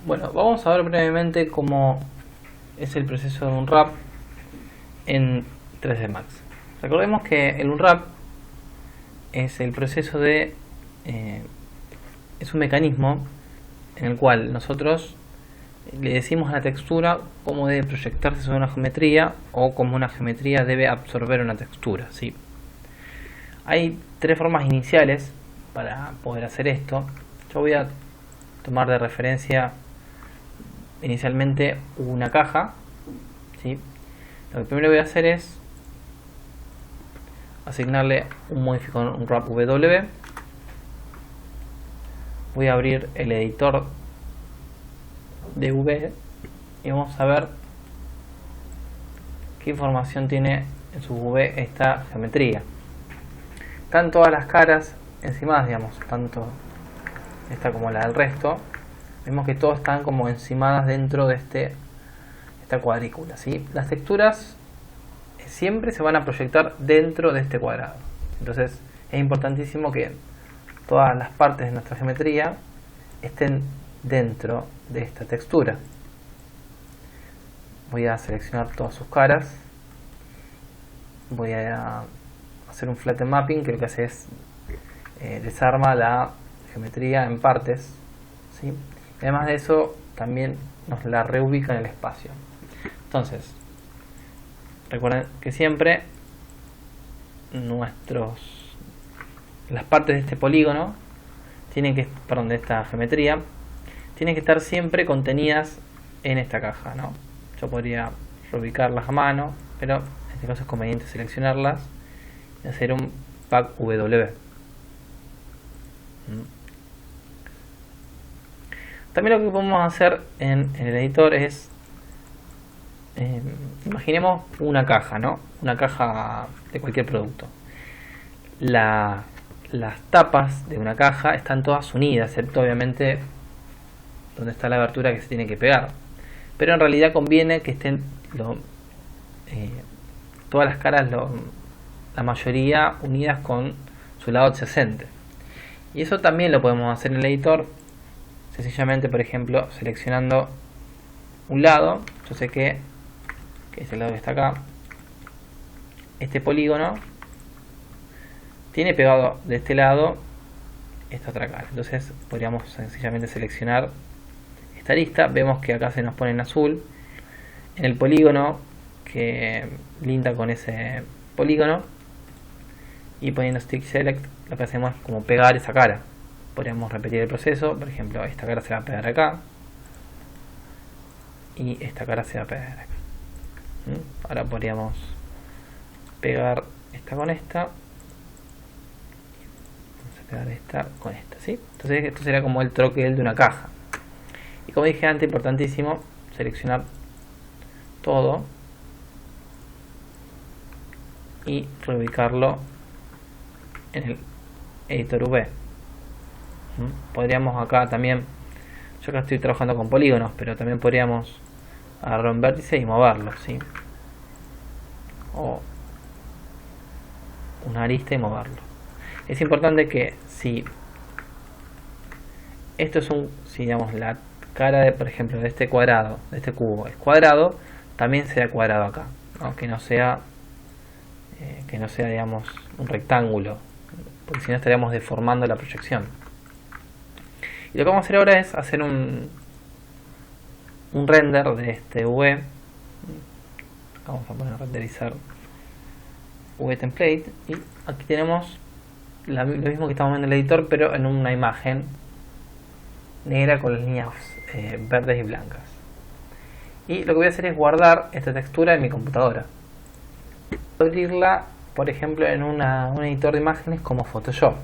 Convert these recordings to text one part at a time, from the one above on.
Bueno, vamos a ver brevemente cómo es el proceso de Unwrap en 3D Max. Recordemos que el Unwrap es el proceso de... es un mecanismo en el cual nosotros le decimos a la textura cómo debe proyectarse sobre una geometría o cómo una geometría debe absorber una textura, ¿sí? Hay tres formas iniciales para poder hacer esto. Yo voy a tomar de referencia inicialmente una caja, ¿sí? Lo que primero voy a hacer es asignarle un modificador Unwrap W. Voy a abrir el editor de V y vamos a ver qué información tiene en su V esta geometría. Están todas las caras encimadas, digamos, tanto esta como la del resto. Vemos que todos están como encimadas dentro de esta cuadrícula, ¿sí? Las texturas siempre se van a proyectar dentro de este cuadrado. Entonces es importantísimo que todas las partes de nuestra geometría estén dentro de esta textura. Voy a seleccionar todas sus caras. Voy a hacer un flatten mapping que lo que hace es desarma la geometría en partes, ¿sí? Y además de eso también nos la reubica en el espacio. Entonces recuerden que siempre las partes de este polígono tienen que, perdón, de esta geometría tienen que estar siempre contenidas en esta caja, ¿no? Yo podría reubicarlas a mano, pero en este caso es conveniente seleccionarlas y hacer un pack W. También lo que podemos hacer en el editor es imaginemos una caja, ¿no? Una caja de cualquier producto. Las tapas de una caja están todas unidas, excepto obviamente donde está la abertura que se tiene que pegar. Pero en realidad conviene que estén todas las caras, la mayoría unidas con su lado adyacente. Y eso también lo podemos hacer en el editor, sencillamente, por ejemplo, seleccionando un lado. Yo sé que es el lado que está acá. Este polígono tiene pegado de este lado esta otra cara. Entonces podríamos sencillamente seleccionar esta lista. Vemos que acá se nos pone en azul. En el polígono que linda con ese polígono y poniendo stick select, lo que hacemos es como pegar esa cara. Podríamos repetir el proceso. Por ejemplo, esta cara se va a pegar acá y esta cara se va a pegar acá. Ahora podríamos pegar esta con esta. Vamos a pegar esta con esta, ¿sí? Entonces esto sería como el troquel de una caja. Y como dije antes, importantísimo seleccionar todo y reubicarlo en el editor V. Podríamos acá también, yo acá estoy trabajando con polígonos, pero también podríamos agarrar un vértice y moverlo, ¿sí? O una arista y moverlo. Es importante que si esto es si digamos la cara de, por ejemplo, de este cuadrado, de este cubo es cuadrado, también sea cuadrado acá, ¿no? Que no sea digamos un rectángulo, porque si no estaríamos deformando la proyección. Y lo que vamos a hacer ahora es hacer un render de este V. Vamos a poner a renderizar V template y aquí tenemos lo mismo que estamos viendo en el editor, pero en una imagen negra con las líneas verdes y blancas. Y lo que voy a hacer es guardar esta textura en mi computadora, abrirla por ejemplo en un editor de imágenes como Photoshop.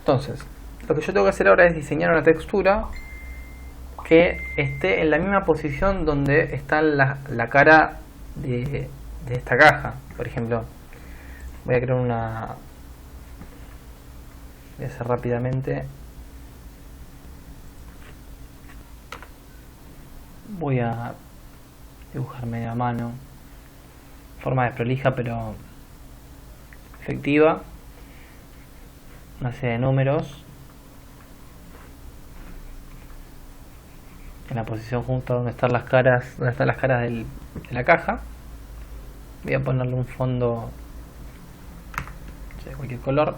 Entonces lo que yo tengo que hacer ahora es diseñar una textura que esté en la misma posición donde está la cara de esta caja. Por ejemplo, voy a crear voy a hacer rápidamente, voy a dibujar media mano, forma desprolija pero efectiva, una serie de números en la posición justo donde están las caras, de la caja. Voy a ponerle un fondo de cualquier color.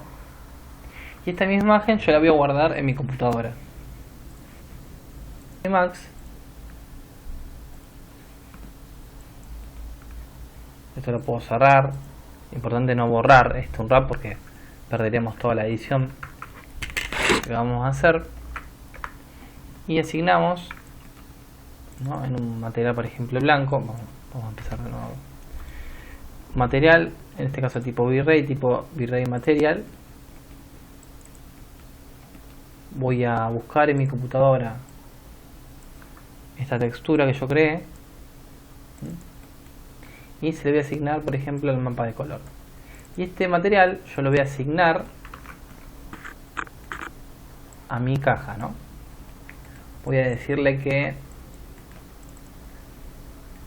Y esta misma imagen yo la voy a guardar en mi computadora. Max. Esto lo puedo cerrar. Importante no borrar esto un wrap porque perderíamos toda la edición que vamos a hacer. Y asignamos, ¿no?, en un material, por ejemplo, blanco. Vamos a empezar de nuevo. Material, en este caso tipo V-Ray Material. Voy a buscar en mi computadora esta textura que yo creé y se le voy a asignar, por ejemplo, el mapa de color. Y este material yo lo voy a asignar a mi caja, ¿no? Voy a decirle que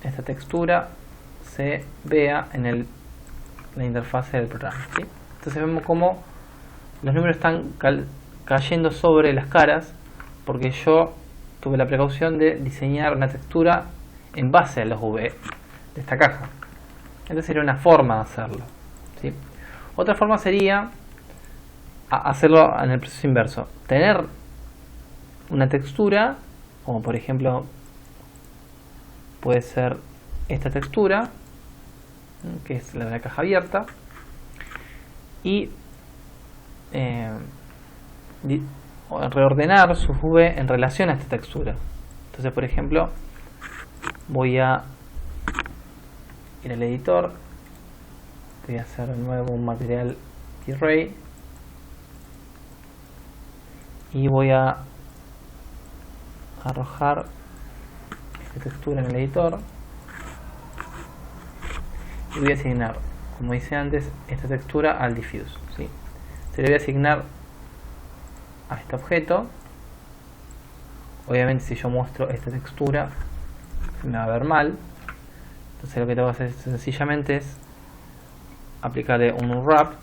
esta textura se vea en la interfase del programa, ¿sí? Entonces vemos como los números están cayendo sobre las caras porque yo tuve la precaución de diseñar una textura en base a los V de esta caja. Entonces sería una forma de hacerlo, ¿sí? Otra forma sería hacerlo en el proceso inverso, tener una textura como por ejemplo puede ser esta textura, que es la de la caja abierta, y reordenar sus V en relación a esta textura. Entonces, por ejemplo, voy a ir al editor, voy a hacer de nuevo un material V-Ray y voy a arrojar esta textura en el editor y voy a asignar, como hice antes, esta textura al diffuse, ¿sí? Se le voy a asignar a este objeto. Obviamente si yo muestro esta textura se me va a ver mal, entonces lo que tengo que hacer sencillamente es aplicarle un wrap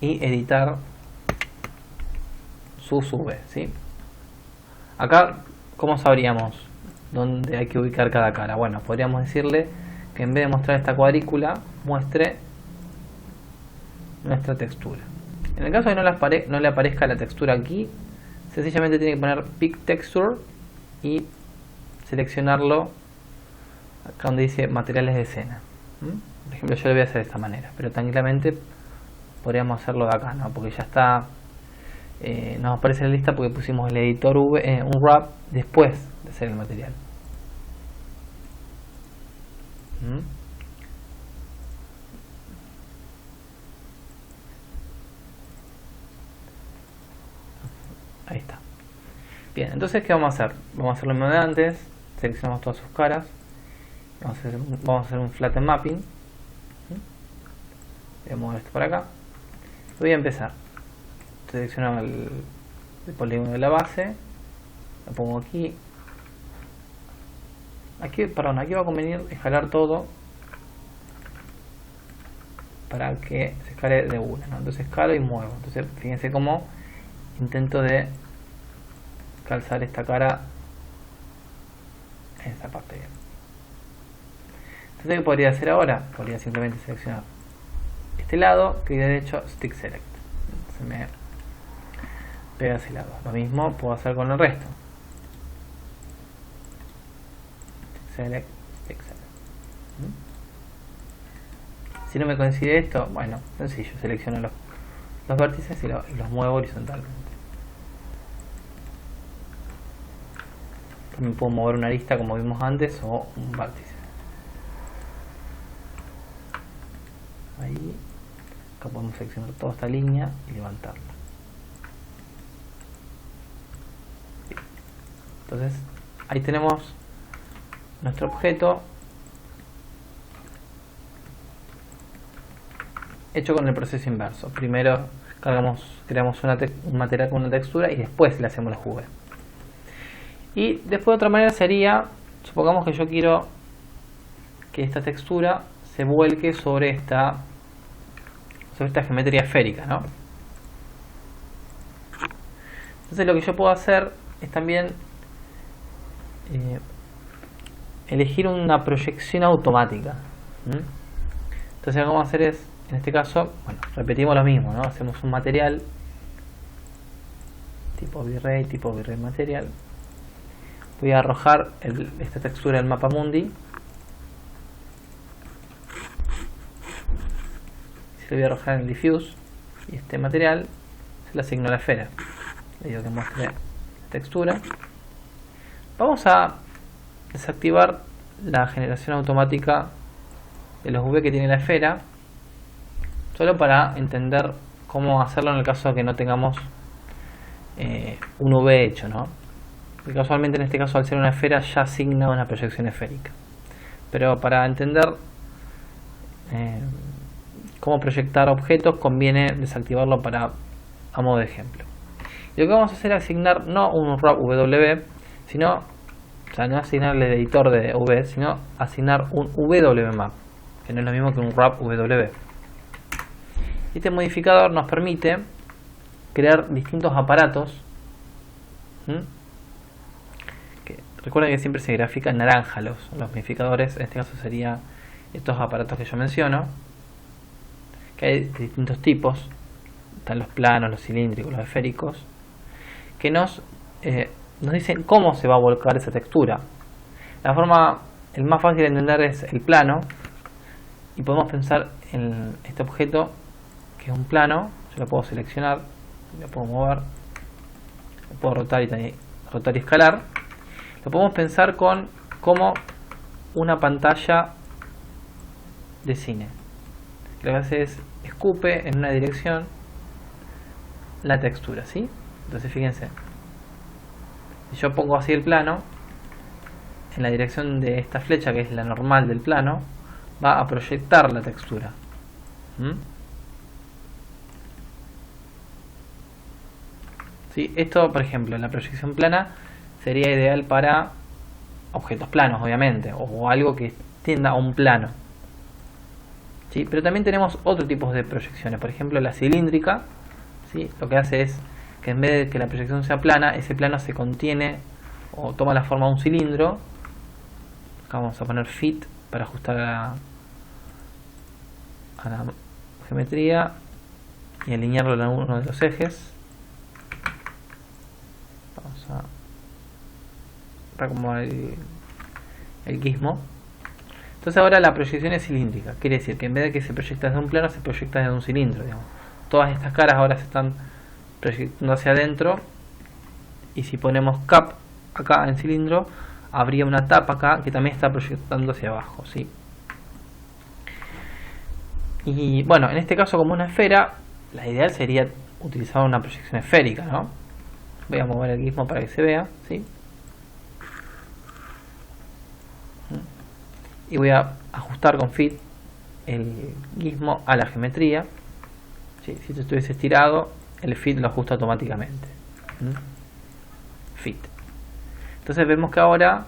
y editar su V, ¿sí? Acá, ¿cómo sabríamos dónde hay que ubicar cada cara? Bueno, podríamos decirle que en vez de mostrar esta cuadrícula muestre nuestra textura. En el caso de que no le aparezca la textura aquí, sencillamente tiene que poner Pick Texture y seleccionarlo acá donde dice materiales de escena. Por ejemplo, yo lo voy a hacer de esta manera, pero tranquilamente podríamos hacerlo de acá, ¿no? Porque ya está, nos aparece la lista porque pusimos el editor un wrap después de hacer el material. Ahí está. Bien, entonces ¿qué vamos a hacer? Vamos a hacer lo mismo de antes. Seleccionamos todas sus caras. Vamos a hacer un flatten mapping. Voy a mover esto para acá. Voy a empezar. Selecciono el polígono de la base. Lo pongo aquí. Aquí va a convenir escalar todo para que se escale de una, ¿no? Entonces escalo y muevo. Entonces fíjense cómo intento de calzar esta cara en esta parte. Entonces, ¿qué podría hacer ahora? Podría simplemente seleccionar este lado, clic derecho, Stick Select. Se me pega ese lado. Lo mismo puedo hacer con el resto. Select, Stick Select. Si no me coincide esto, bueno, sencillo, selecciono los vértices y los muevo horizontalmente. También puedo mover una arista como vimos antes o un vértice. Ahí, acá podemos seleccionar toda esta línea y levantarla. Bien. Entonces, ahí tenemos nuestro objeto hecho con el proceso inverso. Primero creamos un material con una textura y después le hacemos la V. Y después otra manera sería, supongamos que yo quiero que esta textura se vuelque sobre esta geometría esférica, ¿no? Entonces lo que yo puedo hacer es también elegir una proyección automática. Entonces lo que vamos a hacer es, en este caso, bueno, repetimos lo mismo, ¿no? Hacemos un material tipo V-Ray material. Voy a arrojar esta textura del mapa mundi. Se lo voy a arrojar en el diffuse y este material se le asigno a la esfera. Le digo que muestre la textura. Vamos a desactivar la generación automática de los V que tiene la esfera, solo para entender cómo hacerlo en el caso de que no tengamos un V hecho, ¿no? Y casualmente en este caso, al ser una esfera, ya asigna una proyección esférica. Pero para entender cómo proyectar objetos, conviene desactivarlo a modo de ejemplo. Y lo que vamos a hacer es asignar no un wrap W, sino, o sea, no asignar el editor de V, sino asignar un WMap, que no es lo mismo que un wrap W. Este modificador nos permite crear distintos aparatos. Recuerden que siempre se grafica en naranja los modificadores. En este caso sería estos aparatos que yo menciono, que hay de distintos tipos. Están los planos, los cilíndricos, los esféricos, que nos dicen cómo se va a volcar esa textura. El más fácil de entender es el plano, y podemos pensar en este objeto que es un plano. Yo lo puedo seleccionar, lo puedo mover, lo puedo rotar y escalar. Lo podemos pensar como una pantalla de cine. Lo que hace es escupe en una dirección la textura, ¿sí? Entonces fíjense, si yo pongo así el plano, en la dirección de esta flecha, que es la normal del plano, va a proyectar la textura. ¿Sí? Esto, por ejemplo, la proyección plana sería ideal para objetos planos, obviamente, o algo que tienda a un plano. ¿Sí? Pero también tenemos otro tipo de proyecciones, por ejemplo la cilíndrica. ¿Sí? Lo que hace es que en vez de que la proyección sea plana, ese plano se contiene o toma la forma de un cilindro. Acá vamos a poner fit para ajustar a la geometría y alinearlo en uno de los ejes. Vamos a reacomodar el gizmo. Entonces ahora la proyección es cilíndrica, quiere decir que en vez de que se proyecta desde un plano, se proyecta desde un cilindro, digamos. Todas estas caras ahora se están proyectando hacia adentro, y si ponemos cap acá en cilindro, habría una tapa acá que también está proyectando hacia abajo, ¿sí? Y bueno, en este caso, como una esfera, la ideal sería utilizar una proyección esférica, ¿no? Voy a mover el gizmo para que se vea, ¿sí? Y voy a ajustar con fit el gizmo a la geometría. ¿Sí? Si esto estuviese estirado, el fit lo ajusta automáticamente. Fit. Entonces vemos que ahora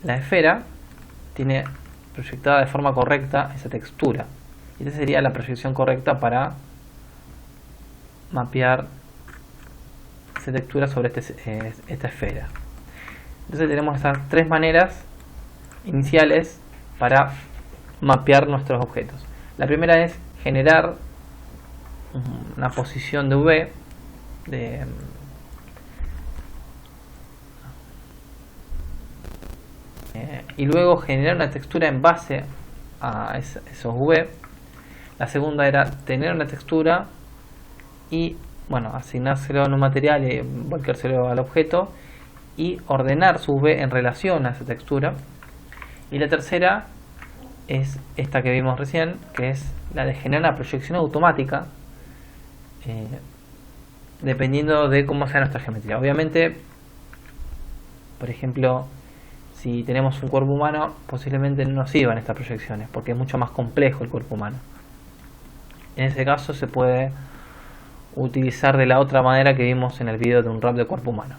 la esfera tiene proyectada de forma correcta esa textura. Y esta sería la proyección correcta para mapear esa textura sobre esta esfera. Entonces tenemos estas tres maneras iniciales para mapear nuestros objetos. La primera es generar una posición de V y luego generar una textura en base a esos V. La segunda era tener una textura y, bueno, asignárselo en un material y volcárselo al objeto y ordenar sus V en relación a esa textura. Y la tercera es esta que vimos recién, que es la de generar una proyección automática dependiendo de cómo sea nuestra geometría. Obviamente, por ejemplo, si tenemos un cuerpo humano, posiblemente no nos sirvan estas proyecciones porque es mucho más complejo el cuerpo humano. En ese caso se puede utilizar de la otra manera que vimos en el video de un wrap de cuerpo humano.